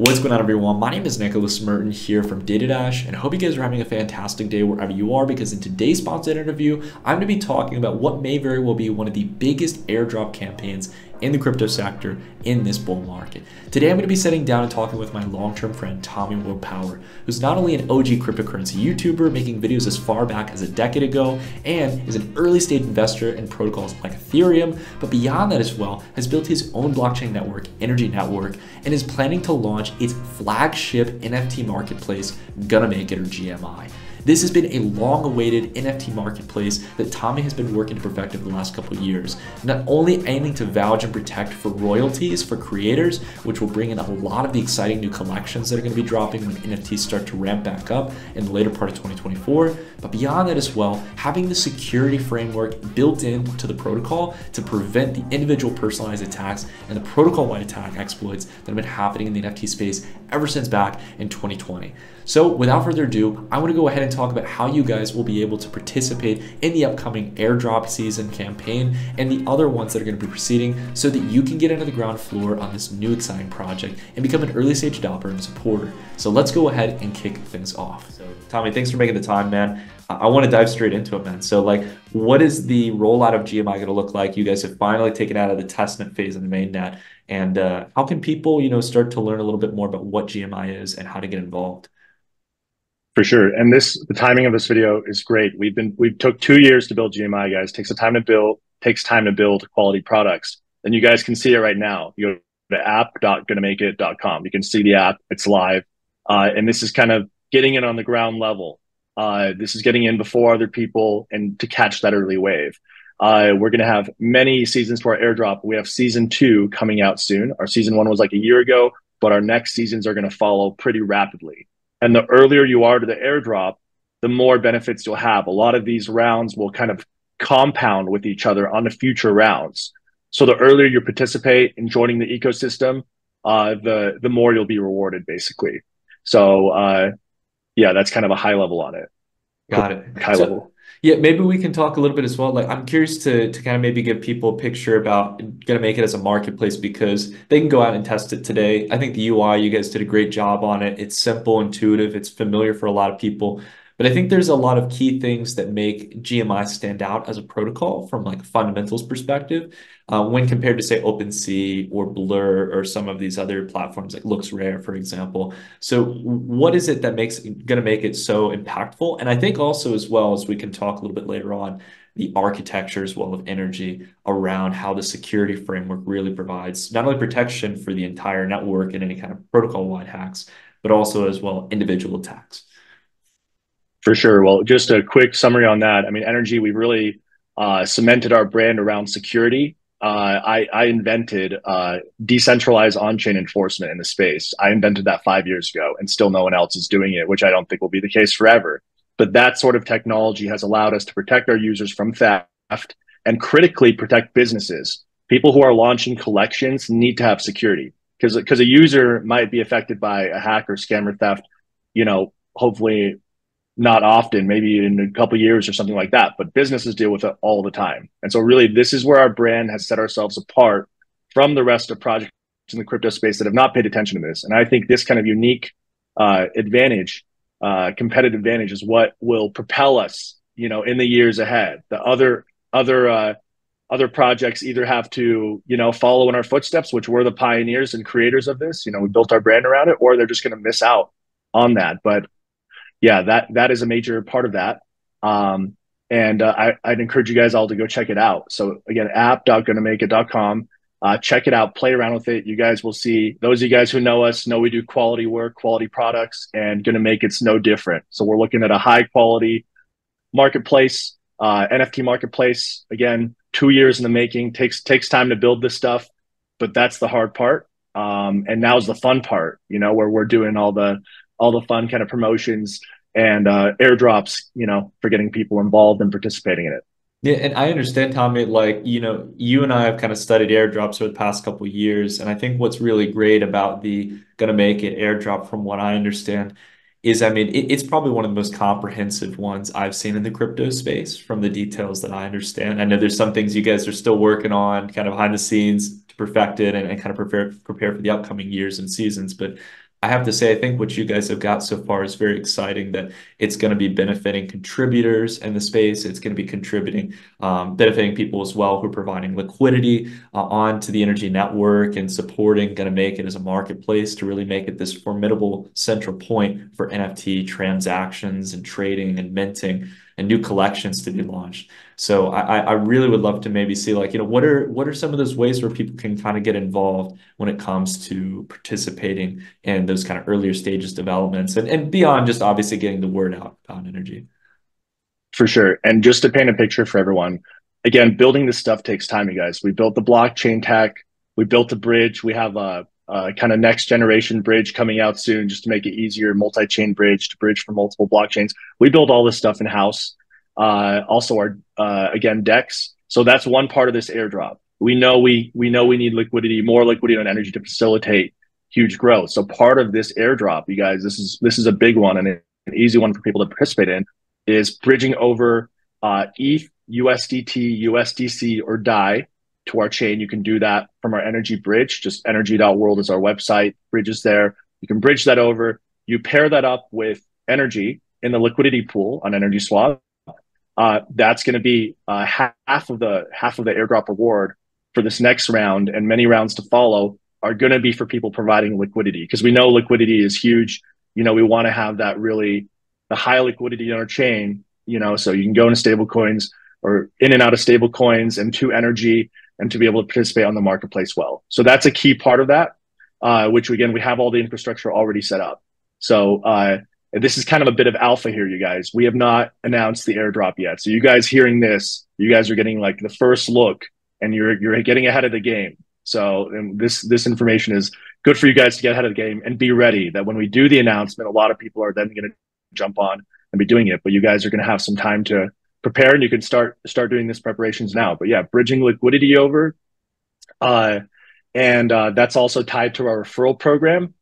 What's going on, everyone? My name is Nicholas Merton here from DataDash, and I hope you guys are having a fantastic day wherever you are, because in today's sponsored interview, I'm going to be talking about what may very well be one of the biggest airdrop campaigns in the crypto sector in this bull market. Today, I'm going to be sitting down and talking with my long-term friend, Tommy Willpower, who's not only an OG cryptocurrency YouTuber making videos as far back as a decade ago, and is an early-stage investor in protocols like Ethereum, but beyond that as well, has built his own blockchain network, Energi Network, and is planning to launch its flagship NFT marketplace, GonnaMakeIt or GMI. This has been a long-awaited NFT marketplace that Tommy has been working to perfect over the last couple of years, not only aiming to vouch and protect for royalties for creators, which will bring in a lot of the exciting new collections that are going to be dropping when NFTs start to ramp back up in the later part of 2024, but beyond that as well, having the security framework built into the protocol to prevent the individual personalized attacks and the protocol-wide attack exploits that have been happening in the NFT space ever since back in 2020. So without further ado, I want to go ahead and talk about how you guys will be able to participate in the upcoming airdrop season campaign and the other ones that are going to be proceeding, so that you can get into the ground floor on this new exciting project and become an early stage adopter and supporter. So let's go ahead and kick things off. So Tommy, thanks for making the time, man. I want to dive straight into it, man. So what is the rollout of GMI going to look like? You guys have finally taken out of the testnet phase in the mainnet. And how can people, start to learn a little bit more about what GMI is and how to get involved? For sure. And the timing of this video is great. We took 2 years to build GMI, guys. Takes time to build quality products. And you guys can see it right now. You go to app.gonnamakeit.com. You can see the app. It's live. And this is kind of getting it on the ground level. This is getting in before other people and to catch that early wave. We're going to have many seasons to our airdrop. We have season 2 coming out soon. Our season 1 was like a year ago, but our next seasons are going to follow pretty rapidly. And the earlier you are to the airdrop, the more benefits you'll have. A lot of these rounds will kind of compound with each other on the future rounds. So the earlier you participate in joining the ecosystem, the more you'll be rewarded, basically. So yeah, that's kind of a high level on it. Got it. High level. Yeah, maybe we can talk a little bit as well. I'm curious to kind of maybe give people a picture about GonnaMakeIt as a marketplace, because they can go out and test it today. I think the UI, you guys did a great job on it. It's simple, intuitive, it's familiar for a lot of people. But I think there's a lot of key things that make GMI stand out as a protocol from a fundamentals perspective, when compared to, say, OpenSea or Blur or some of these other platforms like LooksRare, for example. So what is it that makes GonnaMakeIt so impactful? And I think also, as well, as we can talk a little bit later on, the architecture as well of Energi around how the security framework really provides not only protection for the entire network and any kind of protocol-wide hacks, but also as well individual attacks. For sure. Well, just a quick summary on that. I mean, Energi, we really cemented our brand around security. I invented decentralized on-chain enforcement in the space. I invented that 5 years ago, and still no one else is doing it, which I don't think will be the case forever. But that sort of technology has allowed us to protect our users from theft and critically protect businesses. People who are launching collections need to have security, because a user might be affected by a hack or scammer theft, hopefully not often, maybe in a couple of years or something like that, but businesses deal with it all the time. And so really, this is where our brand has set ourselves apart from the rest of projects in the crypto space that have not paid attention to this. And I think this kind of unique advantage, competitive advantage, is what will propel us, in the years ahead. The other projects either have to, follow in our footsteps, which we're the pioneers and creators of this. We built our brand around it, or they're just going to miss out on that. But yeah, that is a major part of that. I'd encourage you guys all to go check it out. So again, app.gonnamakeit.com. Check it out, play around with it. You guys will see, those of you guys who know us know we do quality work, quality products, and GonnaMakeIt's no different. So we're looking at a high quality marketplace, NFT marketplace. Again, 2 years in the making, takes time to build this stuff, but that's the hard part. And now's the fun part, where we're doing all the fun kind of promotions and airdrops, for getting people involved and participating in it. Yeah, and I understand, Tommy, you and I have kind of studied airdrops over the past couple of years. And I think what's really great about the GonnaMakeIt airdrop, from what I understand, is, it's probably one of the most comprehensive ones I've seen in the crypto space from the details that I understand. I know there's some things you guys are still working on kind of behind the scenes to perfect it and kind of prepare for the upcoming years and seasons. But I have to say, I think what you guys have got so far is very exciting, that it's going to be benefiting contributors in the space. It's going to be benefiting people as well who are providing liquidity onto the energy network and supporting GonnaMakeIt as a marketplace to really make it this formidable central point for NFT transactions and trading and minting and new collections to be launched. So I really would love to maybe see, like, what are some of those ways where people can kind of get involved when it comes to participating in those kind of earlier stages developments, and beyond just obviously getting the word out about energy. For sure. And just to paint a picture for everyone, again, building this stuff takes time, you guys. We built the blockchain tech, we built a bridge. We have a kind of next generation bridge coming out soon just to make it easier, multi-chain bridge to bridge for multiple blockchains. We build all this stuff in house. Also, our again decks. So that's one part of this airdrop. We know we need liquidity, more liquidity on energy to facilitate huge growth. So part of this airdrop, you guys, this is a big one and an easy one for people to participate in, is bridging over ETH, USDT, USDC, or DAI to our chain. You can do that from our Energi bridge. Just energy.world is our website. Bridge is there. You can bridge that over. You pair that up with Energi in the liquidity pool on Energy Swap. That's going to be half of the airdrop reward for this next round, and many rounds to follow are going to be for people providing liquidity, because we know liquidity is huge. We want to have that really the high liquidity on our chain, so you can go into stable coins or in and out of stable coins and to Energi, and to be able to participate on the marketplace well. So that's a key part of that, which again, we have all the infrastructure already set up. So this is kind of a bit of alpha here, you guys. We have not announced the airdrop yet. So you guys hearing this, you guys are getting like the first look, and you're getting ahead of the game. So this information is good for you guys to get ahead of the game and be ready that when we do the announcement, a lot of people are then going to jump on and be doing it. But you guys are going to have some time to prepare, and you can start doing this preparations now. But yeah, bridging liquidity over, and that's also tied to our referral program.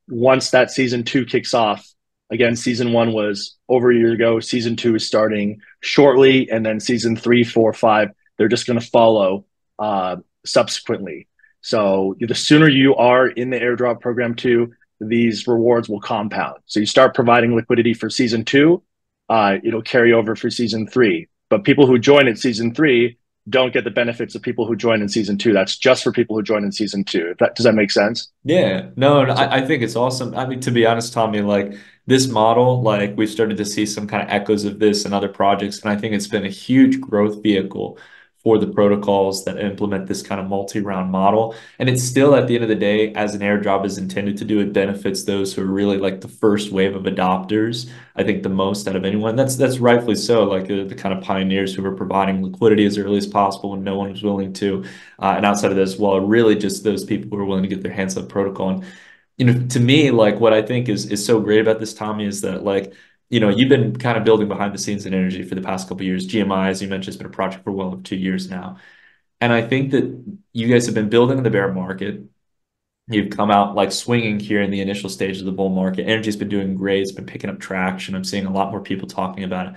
Once that season 2 kicks off, again, season 1 was over a year ago. Season 2 is starting shortly, and then season 3, 4, 5, they're just going to follow subsequently. So the sooner you are in the airdrop program too, these rewards will compound. So you start providing liquidity for season 2, it'll carry over for season 3. But people who join in season 3 don't get the benefits of people who join in season 2. That's just for people who join in season 2. Does that make sense? Yeah, no, I think it's awesome. I mean, to be honest, Tommy, like this model, like we've started to see some kind of echoes of this in other projects, and I think it's been a huge growth vehicle for the protocols that implement this kind of multi-round model. And it's still, at the end of the day, as an airdrop is intended to do, it benefits those who are really like the first wave of adopters. I think the most out of anyone. That's rightfully so. Like the kind of pioneers who were providing liquidity as early as possible when no one was willing to. And outside of this, well, really just those people who are willing to get their hands on the protocol. And to me, like what I think is so great about this, Tommy, is that like you've been kind of building behind the scenes in Energi for the past couple of years. GMI, as you mentioned, has been a project for well over 2 years now. And I think that you guys have been building in the bear market. You've come out like swinging here in the initial stage of the bull market. Energy's been doing great. It's been picking up traction. I'm seeing a lot more people talking about it.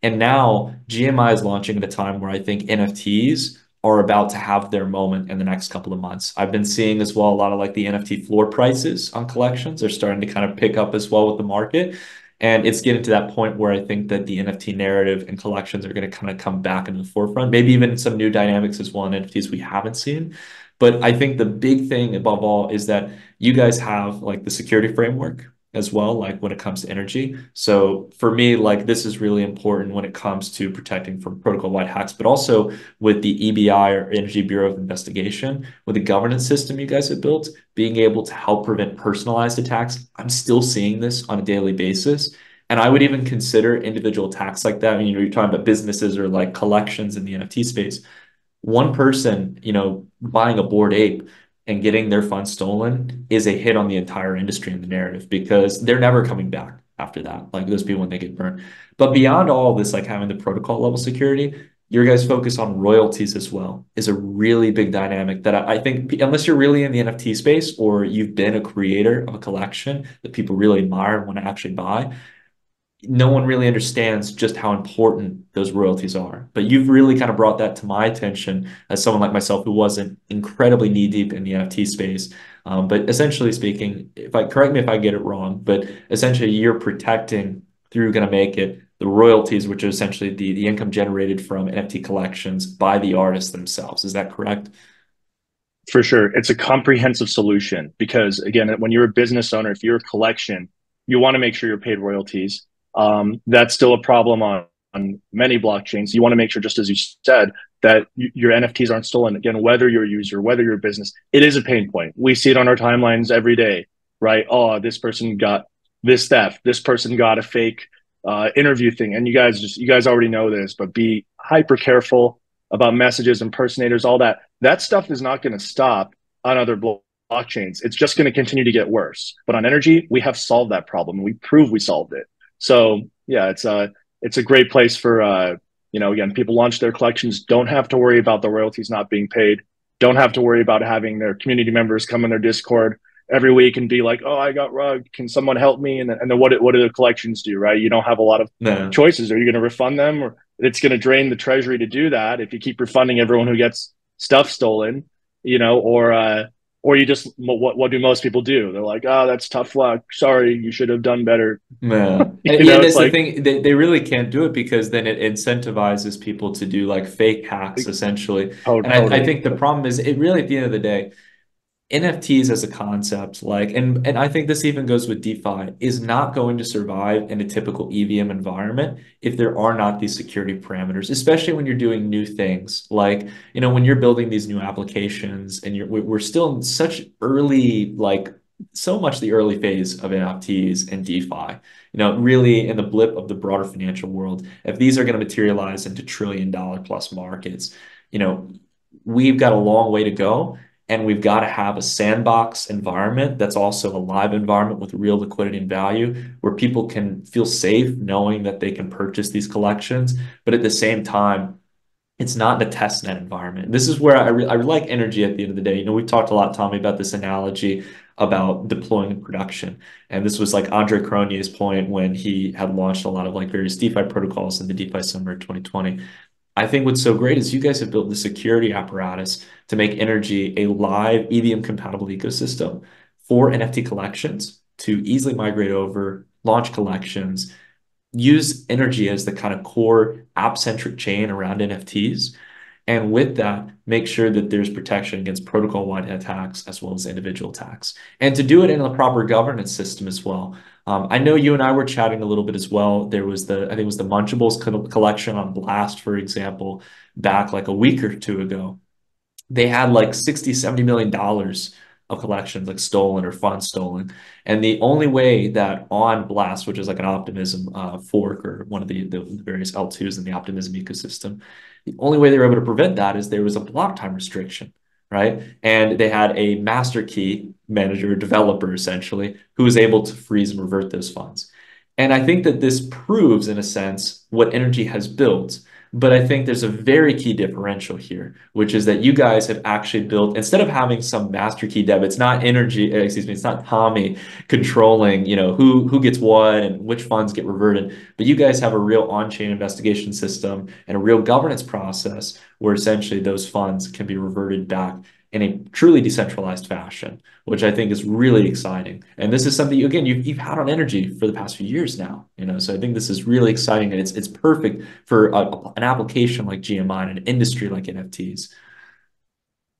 And now GMI is launching at a time where I think NFTs are about to have their moment in the next couple of months. I've been seeing as well a lot of like the NFT floor prices on collections are starting to kind of pick up as well with the market. And it's getting to that point where I think that the NFT narrative and collections are going to kind of come back into the forefront. Maybe even some new dynamics as well in NFTs we haven't seen. But I think the big thing above all is that you guys have like the security framework as well, like when it comes to Energi. So for me, like this is really important when it comes to protecting from protocol-wide hacks, but also with the EBI or Energy Bureau of Investigation, with the governance system you guys have built, being able to help prevent personalized attacks. I'm still seeing this on a daily basis. And I would even consider individual attacks like that. I mean, you're talking about businesses or like collections in the NFT space. One person, buying a Bored Ape and getting their funds stolen is a hit on the entire industry and the narrative, because they're never coming back after that. Like those people when they get burned. But beyond all of this, like having the protocol level security, your guys' focus on royalties as well is a really big dynamic that I think, unless you're really in the NFT space or you've been a creator of a collection that people really admire and want to actually buy, no one really understands just how important those royalties are. But you've really kind of brought that to my attention as someone like myself who wasn't incredibly knee deep in the NFT space. But essentially speaking, if I correct me if I get it wrong, but essentially you're protecting through GonnaMakeIt the royalties, which are essentially the income generated from NFT collections by the artists themselves. Is that correct? For sure. It's a comprehensive solution because, again, when you're a business owner, if you're a collection, you want to make sure you're paid royalties. That's still a problem on many blockchains. You want to make sure, just as you said, that your NFTs aren't stolen. Again, whether you're a user, whether you're a business, it is a pain point. We see it on our timelines every day, right? Oh, this person got this theft. This person got a fake interview thing. And you guys already know this, but be hyper careful about messages, impersonators, all that. That stuff is not going to stop on other blockchains. It's just going to continue to get worse. But on Energy, we have solved that problem. We prove we solved it. So yeah, it's a great place for again, people launch their collections, don't have to worry about the royalties not being paid, don't have to worry about having their community members come in their Discord every week and be like, oh, I got rugged. Can someone help me? And then what do the collections do, right? You don't have a lot of No. choices. Are you going to refund them, or it's going to drain the treasury to do that if you keep refunding everyone who gets stuff stolen, or you just, what do most people do? They're like, oh, that's tough luck. Sorry, you should have done better. Yeah. Yeah, It's that's the like, thing. They really can't do it because then it incentivizes people to do like fake hacks essentially. And I totally. think the problem is it really at the end of the day, NFTs as a concept, like, and I think this even goes with DeFi, is not going to survive in a typical EVM environment if there are not these security parameters, especially when you're doing new things. Like, when you're building these new applications and we're still in such early, like, so much the early phase of NFTs and DeFi, really in the blip of the broader financial world. If these are going to materialize into $1 trillion plus markets, you know, we've got a long way to go. And we've got to have a sandbox environment that's also a live environment with real liquidity and value where people can feel safe knowing that they can purchase these collections. But at the same time, it's not in a test net environment. This is where I like Energi at the end of the day. We've talked a lot, Tommy, about this analogy about deploying in production. And this was like Andre Cronje's point when he had launched a lot of like various DeFi protocols in the DeFi summer of 2020. I think what's so great is you guys have built the security apparatus to make Energi a live EVM compatible ecosystem for NFT collections to easily migrate over, launch collections, use Energi as the kind of core app-centric chain around NFTs. And with that, make sure that there's protection against protocol-wide attacks as well as individual attacks. And to do it in a proper governance system as well. I know you and I were chatting a little bit as well. There was I think it was the Munchables collection on Blast, for example, back like a week or two ago. They had like 60, $70 million of collections like stolen or funds stolen. And the only way that on Blast, which is like an Optimism fork or one of the various L2s in the Optimism ecosystem, the only way they were able to prevent that is there was a block time restriction, right? And they had a master key manager, developer essentially, who was able to freeze and revert those funds. And I think that this proves, in a sense, what Energi has built. But I think there's a very key differential here, which is that you guys have actually built, instead of having some master key dev, it's not it's not Tommy controlling, who gets what and which funds get reverted, but you guys have a real on-chain investigation system and a real governance process where essentially those funds can be reverted back in a truly decentralized fashion, which I think is really exciting. And this is something again you've had on Energi for the past few years now, So I think this is really exciting, and it's perfect for an application like GMI and an industry like NFTs.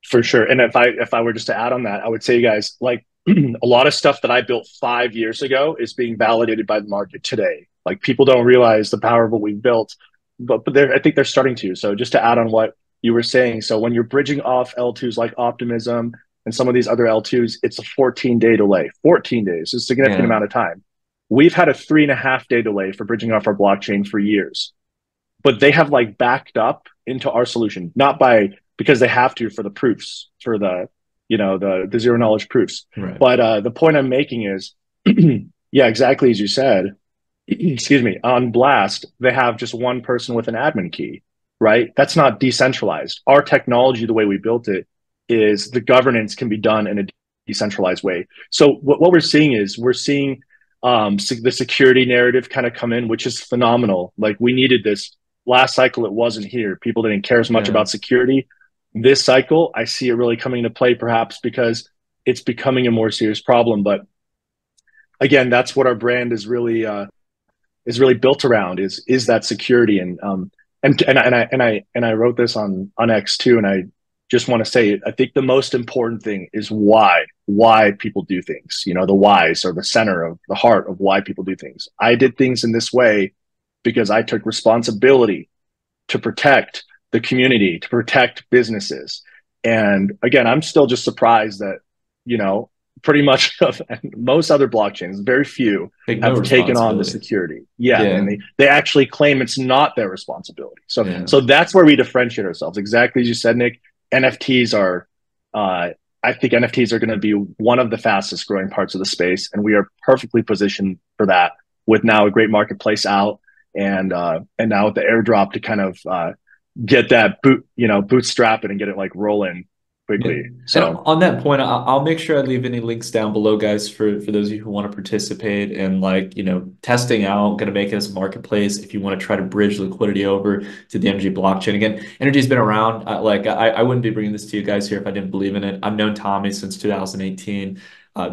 For sure. And if I were just to add on that, I would say, guys, like a lot of stuff that I built 5 years ago is being validated by the market today. Like people don't realize the power of what we've built, but I think they're starting to. So just to add on what you were saying, so when you're bridging off L2s like Optimism and some of these other L2s, it's a 14-day delay. 14 days is a significant Yeah, amount of time. We've had a 3.5-day delay for bridging off our blockchain for years, but they have like backed up into our solution, not by because they have to for the proofs, for the the zero knowledge proofs. right. But the point I'm making is, yeah, exactly as you said. Excuse me. On Blast, they have just one person with an admin key, right? That's not decentralized. Our technology, the way we built it, is the governance can be done in a decentralized way. So what we're seeing is we're seeing the security narrative kind of come in, which is phenomenal. Like we needed this last cycle. It wasn't here. People didn't care as much Yeah. about security. This cycle, I see it really coming into play, perhaps because it's becoming a more serious problem. But again, that's what our brand is really built around is that security. And I wrote this on X too, and I just want to say I think the most important thing is why people do things. You know, the whys are the center of the heart of why people do things. I did things in this way because I took responsibility to protect the community, to protect businesses. And again, I'm still just surprised that, you know, pretty much of most other blockchains, very few Take no have taken on the responsibility. security. Yeah. Yeah. And they actually claim it's not their responsibility. Yeah. So that's where we differentiate ourselves. Exactly as you said, Nick, NFTs are, I think NFTs are going to be one of the fastest growing parts of the space. And we are perfectly positioned for that with now a great marketplace out and now with the airdrop to kind of, get that bootstrap it and get it like rolling Yeah. quickly. And So on that point, I'll make sure I leave any links down below, guys, for those of you who want to participate in like, testing out, going to make it as a marketplace if you want to try to bridge liquidity over to the Energy blockchain. Again, Energy's been around. I wouldn't be bringing this to you guys here if I didn't believe in it. I've known Tommy since 2018.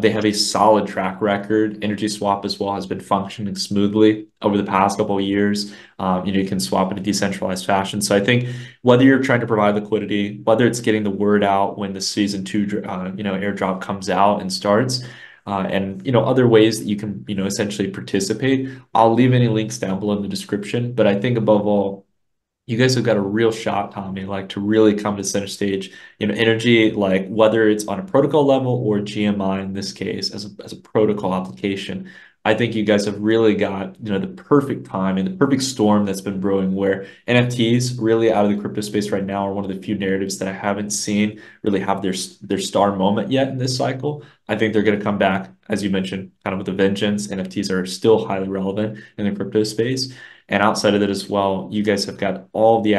They have a solid track record. Energy Swap as well has been functioning smoothly over the past couple of years. You can swap in a decentralized fashion. So I think whether you're trying to provide liquidity, whether it's getting the word out when the season 2, airdrop comes out and starts, and other ways that you can essentially participate. I'll leave any links down below in the description. But I think above all, you guys have got a real shot, Tommy, like to really come to center stage. Energy, like whether it's on a protocol level or GMI in this case, as a protocol application, I think you guys have really got the perfect time and the perfect storm that's been brewing. Where NFTs really out of the crypto space right now are one of the few narratives that I haven't seen really have their star moment yet in this cycle. I think they're going to come back, as you mentioned, kind of with a vengeance. NFTs are still highly relevant in the crypto space. And outside of that as well, you guys have got all the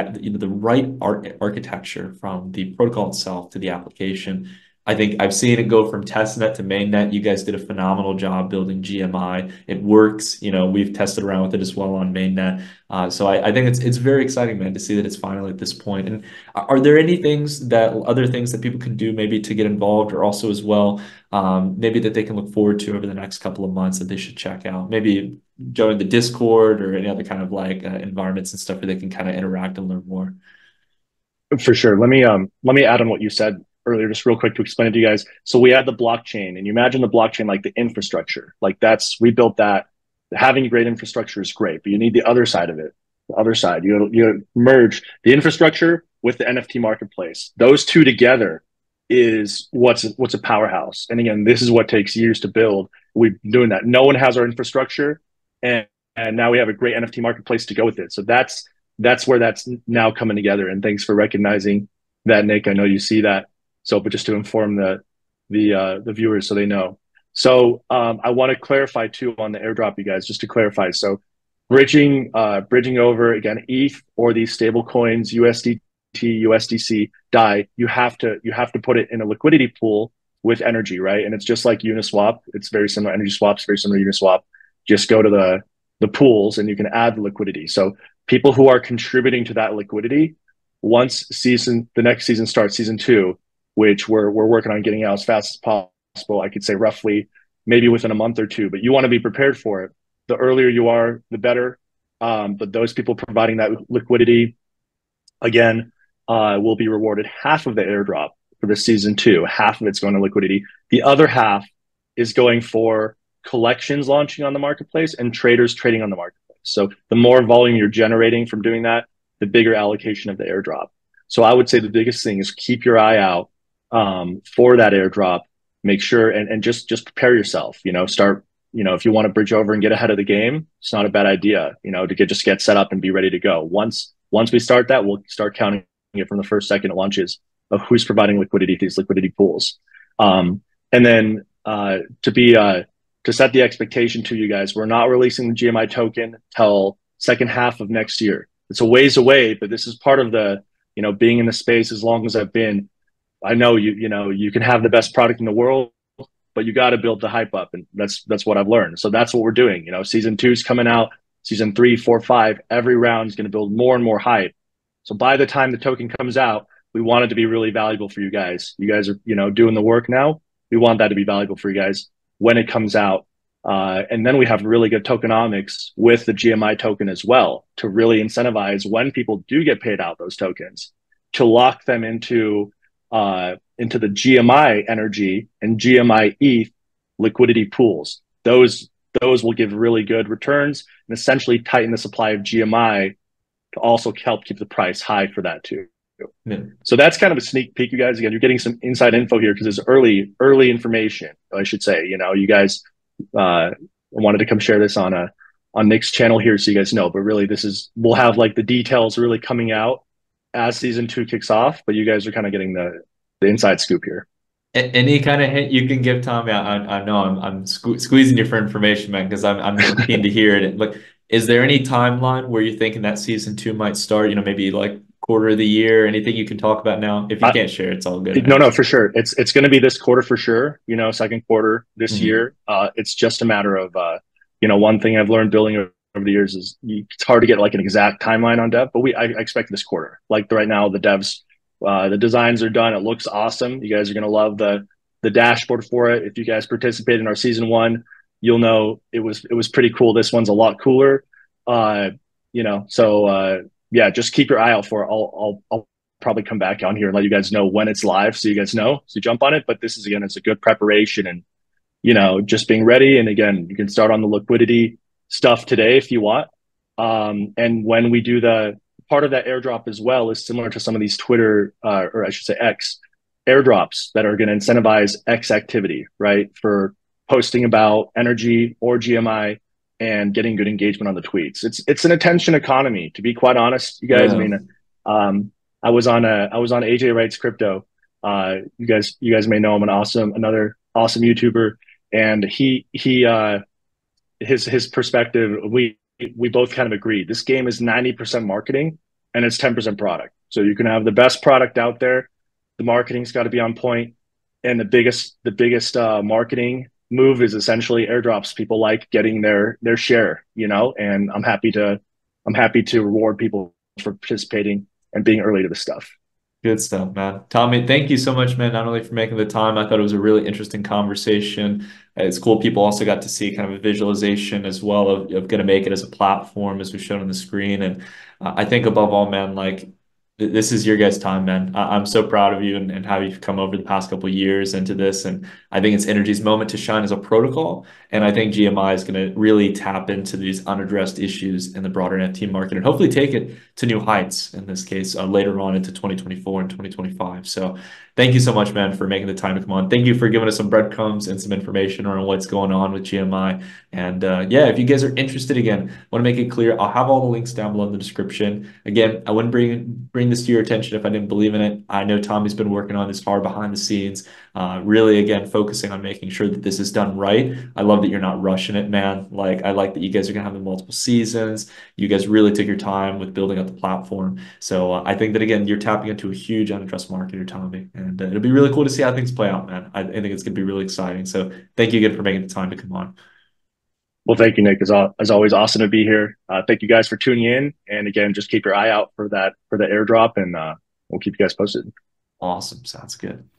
right architecture from the protocol itself to the application. I think I've seen it go from testnet to mainnet. You guys did a phenomenal job building GMI. It works. We've tested around with it as well on mainnet. So I think it's very exciting, man, to see that it's finally at this point. And are there any other things that people can do maybe to get involved, or also as well, maybe that they can look forward to over the next couple of months that they should check out? Maybe join the Discord or any other kind of like environments and stuff where they can kind of interact and learn more. for sure, let me add on what you said earlier, just real quick to explain it to you guys. So we had the blockchain, and you imagine the blockchain like the infrastructure, like we built that. Having great infrastructure is great, but you need the other side of it. The other side, you merge the infrastructure with the NFT marketplace. Those two together is what's a powerhouse. And again, this is what takes years to build. We've been doing that. No one has our infrastructure, and now we have a great NFT marketplace to go with it. So that's where that's now coming together. And thanks for recognizing that, Nick. I know you see that. So, but just to inform the viewers so they know. So I want to clarify too on the airdrop, you guys, just to clarify. So bridging over again, ETH or these stable coins, USDT, USDC, DAI, you have to put it in a liquidity pool with Energi, right? And it's just like Uniswap. It's very similar. Energy Swap's very similar to Uniswap. Just go to the pools and you can add the liquidity. So people who are contributing to that liquidity, once the next season starts, season 2, which we're working on getting out as fast as possible. I could say roughly maybe within a month or two, but you want to be prepared for it. The earlier you are, the better. But those people providing that liquidity, again, will be rewarded half of the airdrop for the season 2. Half of it's going to liquidity. The other half is going for collections launching on the marketplace and traders trading on the marketplace. So the more volume you're generating from doing that, the bigger allocation of the airdrop. So I would say the biggest thing is keep your eye out for that airdrop. Make sure and just prepare yourself. Start. If you want to bridge over and get ahead of the game, it's not a bad idea. To just get set up and be ready to go. Once we start that, we'll start counting it from the first second it launches of who's providing liquidity to these liquidity pools. And then to set the expectation to you guys, we're not releasing the GMI token till second half of next year. It's a ways away, but this is part of the being in the space as long as I've been. I know you can have the best product in the world, but you got to build the hype up, and that's what I've learned. So that's what we're doing. Season 2's coming out, season 3, 4, 5. Every round is going to build more and more hype. So by the time the token comes out, we want it to be really valuable for you guys. You guys are doing the work now. We want that to be valuable for you guys when it comes out. And then we have really good tokenomics with the GMI token as well to really incentivize when people do get paid out those tokens to lock them into the GMI Energi and GMI ETH liquidity pools. Those will give really good returns and essentially tighten the supply of GMI to also help keep the price high for that too. Yeah. So that's kind of a sneak peek, you guys. Again, you're getting some inside info here because it's early information, I should say. You guys wanted to come share this on Nick's channel here so you guys know. But really, we'll have like the details really coming out as season 2 kicks off. But you guys are kind of getting the inside scoop here. Any kind of hint you can give, Tommy? I know I'm squeezing you for information, man, because I'm keen to hear it. Look, is there any timeline where you're thinking that season 2 might start? Maybe like quarter of the year. Anything you can talk about now? If you can't share, it's all good. No, for sure. It's going to be this quarter for sure. Second quarter this year. It's just a matter of one thing I've learned building over the years is it's hard to get like an exact timeline on dev, but I expect this quarter. Like right now, the devs. The designs are done. It looks awesome. You guys are going to love the dashboard for it. If you guys participated in our season 1, you'll know it was pretty cool. This one's a lot cooler. Yeah, just keep your eye out for it. I'll probably come back on here and let you guys know when it's live, so you guys know, so jump on it. But this is, again, it's a good preparation and just being ready. And again, you can start on the liquidity stuff today if you want. And when we do the part of that airdrop as well is similar to some of these Twitter, or I should say X, airdrops that are going to incentivize X activity, right? For posting about Energi or GMI and getting good engagement on the tweets. It's an attention economy, to be quite honest, you guys. Yeah. I mean, I was on AJ Wright's Crypto. You guys may know him, another awesome YouTuber, and his perspective, we both kind of agreed. This game is 90% marketing and it's 10% product. So you can have the best product out there. The marketing's got to be on point. And the biggest marketing move is essentially airdrops. People like getting their share, and I'm happy to reward people for participating and being early to the stuff. Good stuff, man. Tommy, thank you so much, man, not only for making the time. I thought it was a really interesting conversation. It's cool. People also got to see kind of a visualization as well of GonnaMakeIt as a platform, as we showed on the screen. And I think above all, man, like this is your guys' time, man. I'm so proud of you and how you've come over the past couple of years into this. And I think it's Energy's moment to shine as a protocol. And I think GMI is going to really tap into these unaddressed issues in the broader NFT market and hopefully take it to new heights, in this case, later on into 2024 and 2025. So thank you so much, man, for making the time to come on. Thank you for giving us some breadcrumbs and some information on what's going on with GMI. And yeah, if you guys are interested, again, I want to make it clear, I'll have all the links down below in the description. Again, I wouldn't bring this to your attention if I didn't believe in it. I know Tommy's been working on this hard behind the scenes, really, again, focusing on making sure that this is done right. I love that you're not rushing it, man. Like, I like that you guys are going to have the multiple seasons. You guys really took your time with building up the platform. So I think that, again, you're tapping into a huge unaddressed market here, Tommy. And it'll be really cool to see how things play out, man. I think it's going to be really exciting. So thank you again for making the time to come on. Well, thank you, Nick. As always, awesome to be here. Thank you guys for tuning in. And again, just keep your eye out for the airdrop, and we'll keep you guys posted. Awesome. Sounds good.